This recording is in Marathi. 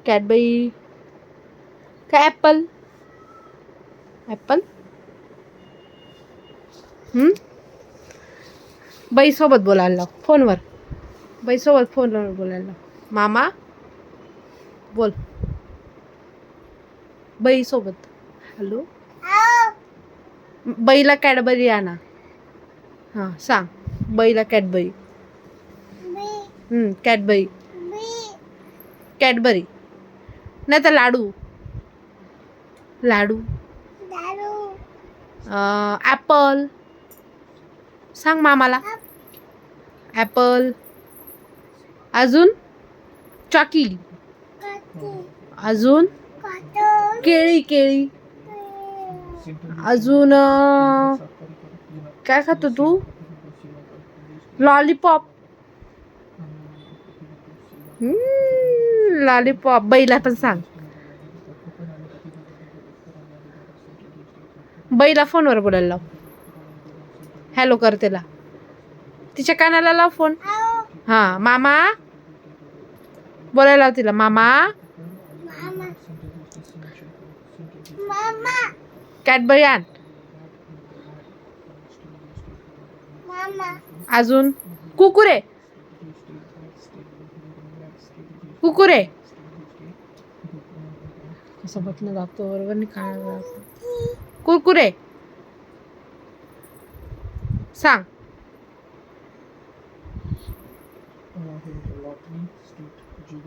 कॅडबरी काय ॲपल ॲपल बाईसोबत बोलायला लाव फोनवर बाईसोबत फोनवर बोलायला लाव मामा बोल बाईसोबत हॅलो बाईला कॅडबरी आणा हां सांग बाईला कॅडबरी कॅडबरी कॅडबरी नाही तर लाडू लाडू ॲपल सांग मामाला ॲपल अजून चॉकी अजून केळी केळी अजून काय खातो तू लॉलीपॉप लॉलीपॉप बैला पण सांग बैला फोनवर बोलायला लाव हॅलो कर त्याला तिच्या कानाला लाव फोन हां मामा बोलायला लाव तिला मामा कॅडबरी आण अजून कुकुरे कुकुरे कसं बटणं दाबतो बरोबर नाही खायला कुरकुरे सांग